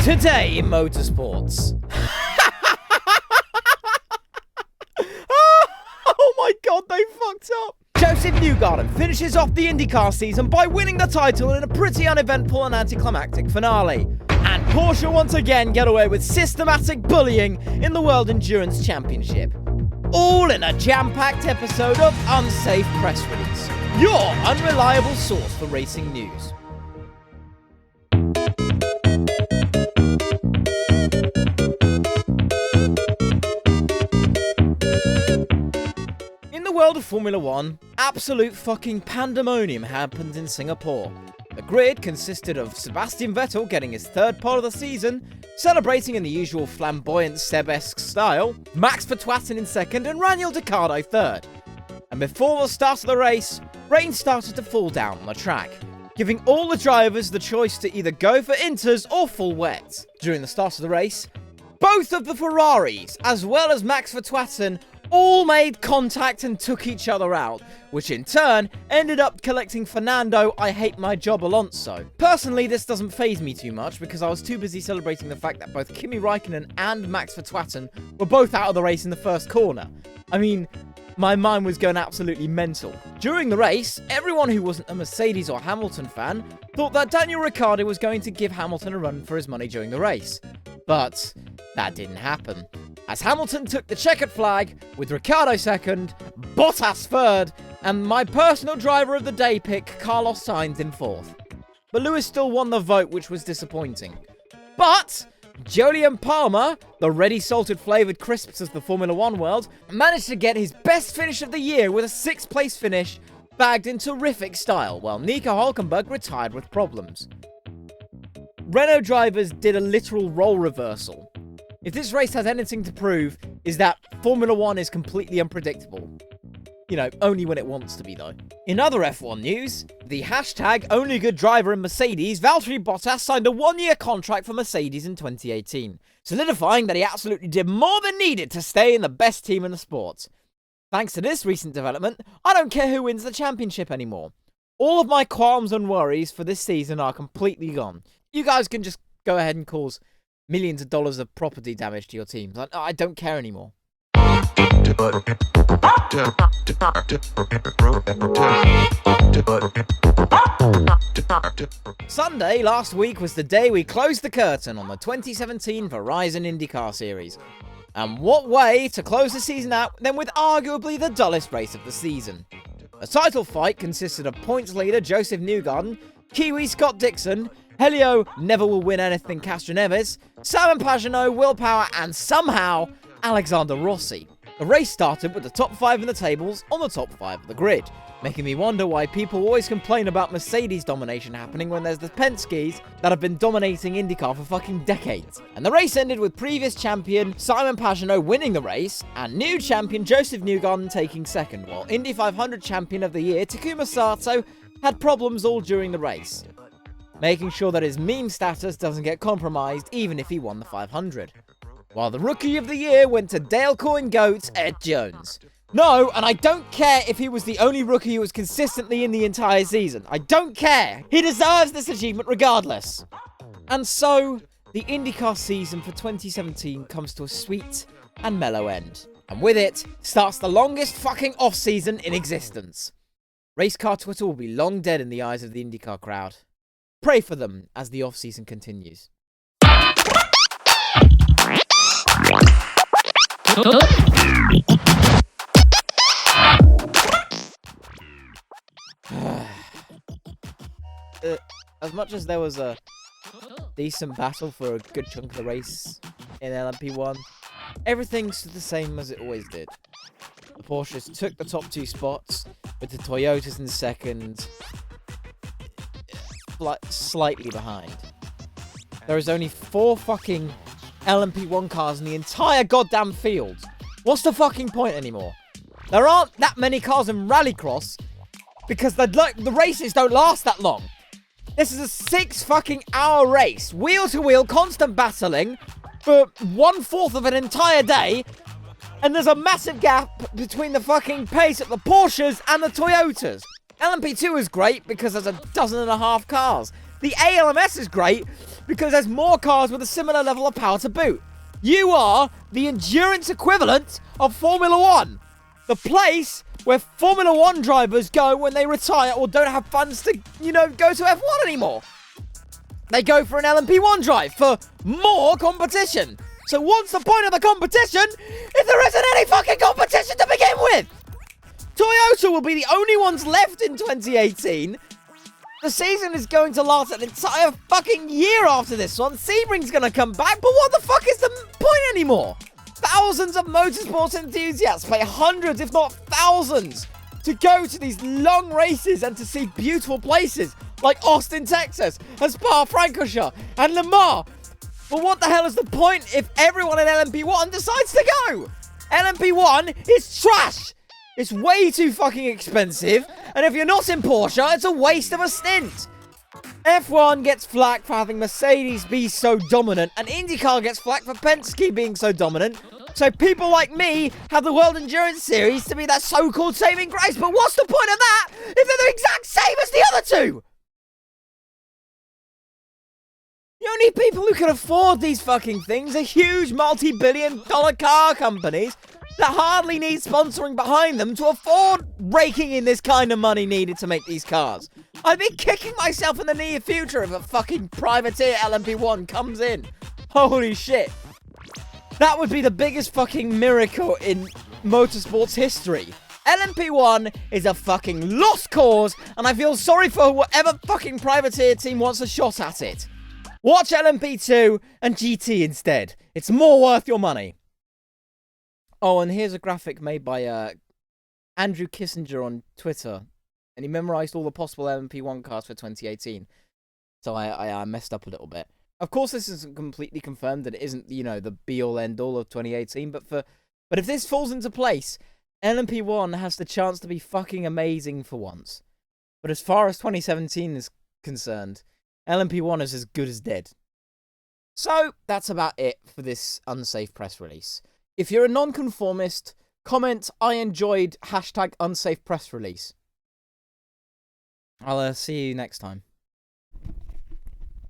Today in motorsports. Oh my god, they fucked up. Josef Newgarden finishes off the IndyCar season by winning the title in a pretty uneventful and anticlimactic finale. And Porsche once again get away with systematic bullying in the World Endurance Championship. All in a jam-packed episode of Unsafe Press Release, your unreliable source for racing news. In the world of Formula 1, absolute fucking pandemonium happened in Singapore. The grid consisted of Sebastian Vettel getting his third pole of the season, celebrating in the usual flamboyant Seb-esque style, Max Verstappen in second and Daniel Ricciardo third. And before the start of the race, rain started to fall down on the track, giving all the drivers the choice to either go for inters or full wet. During the start of the race, both of the Ferraris, as well as Max Verstappen, all made contact and took each other out, which in turn ended up collecting Fernando I Hate My Job Alonso. Personally, this doesn't faze me too much because I was too busy celebrating the fact that both Kimi Räikkönen and Max Verstappen were both out of the race in the first corner. I mean, my mind was going absolutely mental. During the race, everyone who wasn't a Mercedes or Hamilton fan thought that Daniel Ricciardo was going to give Hamilton a run for his money during the race. But that didn't happen, as Hamilton took the checkered flag, with Ricciardo second, Bottas third, and my personal driver of the day pick, Carlos Sainz, in fourth. But Lewis still won the vote, which was disappointing. But Jolyon Palmer, the ready salted flavoured crisps of the Formula 1 world, managed to get his best finish of the year with a 6th place finish, bagged in terrific style, while Nico Hülkenberg retired with problems. Renault drivers did a literal role reversal. If this race has anything to prove, is that Formula 1 is completely unpredictable. You know, only when it wants to be, though. In other F1 news, the hashtag only good driver in Mercedes, Valtteri Bottas, signed a 1-year contract for Mercedes in 2018, solidifying that he absolutely did more than needed to stay in the best team in the sport. Thanks to this recent development, I don't care who wins the championship anymore. All of my qualms and worries for this season are completely gone. You guys can just go ahead and cause millions of dollars of property damage to your teams. I don't care anymore. Sunday last week was the day we closed the curtain on the 2017 Verizon IndyCar Series. And what way to close the season out than with arguably the dullest race of the season. The title fight consisted of points leader Josef Newgarden, Kiwi Scott Dixon, Helio never will win anything Castroneves, Simon Pagenaud, Will Power, and somehow Alexander Rossi. The race started with the top 5 in the tables on the top 5 of the grid, making me wonder why people always complain about Mercedes domination happening when there's the Penskes that have been dominating IndyCar for fucking decades. And the race ended with previous champion Simon Pagenaud winning the race, and new champion Josef Newgarden taking second, while Indy 500 champion of the year Takuma Sato had problems all during the race, making sure that his meme status doesn't get compromised even if he won the 500. While the Rookie of the Year went to Dale Coyne Goats, Ed Jones. No, and I don't care if he was the only rookie who was consistently in the entire season. I don't care. He deserves this achievement regardless. And so, the IndyCar season for 2017 comes to a sweet and mellow end. And with it, starts the longest fucking off-season in existence. Racecar Twitter will be long dead in the eyes of the IndyCar crowd. Pray for them as the off-season continues. As much as there was a decent battle for a good chunk of the race in LMP1, everything stood the same as it always did. The Porsches took the top 2 spots, with the Toyotas in second, slightly behind. There is only 4 fucking LMP1 cars in the entire goddamn field. What's the fucking point anymore? There aren't that many cars in Rallycross because the races don't last that long. This is a 6 fucking hour race, wheel to wheel, constant battling for 1/4 of an entire day, and there's a massive gap between the fucking pace of the Porsches and the Toyotas. LMP2 is great because there's 12.5 cars. The ALMS is great because there's more cars with a similar level of power to boot. You are the endurance equivalent of Formula 1. The place where Formula 1 drivers go when they retire or don't have funds to, go to F1 anymore. They go for an LMP1 drive for more competition. So what's the point of the competition if there isn't any fucking competition to begin with? Toyota will be the only ones left in 2018. The season is going to last an entire fucking year after this one. Sebring's going to come back, but what the fuck is the point anymore? Thousands of motorsports enthusiasts pay hundreds, if not thousands, to go to these long races and to see beautiful places like Austin, Texas, and Spa-Francorchamps, and Le Mans. But what the hell is the point if everyone in LMP1 decides to go? LMP1 is trash. It's way too fucking expensive, and if you're not in Porsche, it's a waste of a stint. F1 gets flack for having Mercedes be so dominant, and IndyCar gets flack for Penske being so dominant. So people like me have the World Endurance Series to be that so-called saving grace. But what's the point of that if they're the exact same as the other two? The only people who can afford these fucking things are huge multi-billion-dollar car companies that hardly need sponsoring behind them to afford raking in this kind of money needed to make these cars. I'd be kicking myself in the near future if a fucking privateer LMP1 comes in. Holy shit. That would be the biggest fucking miracle in motorsports history. LMP1 is a fucking lost cause, and I feel sorry for whatever fucking privateer team wants a shot at it. Watch LMP2 and GT instead. It's more worth your money. Oh, and here's a graphic made by Andrew Kissinger on Twitter. And he memorized all the possible LMP1 cars for 2018. So I messed up a little bit. Of course, this isn't completely confirmed that it isn't, the be-all, end-all of 2018. But if this falls into place, LMP1 has the chance to be fucking amazing for once. But as far as 2017 is concerned, LMP1 is as good as dead. So, that's about it for this Unsafe Press Release. If you're a nonconformist, comment, I enjoyed #Unsafe Press Release. I'll see you next time.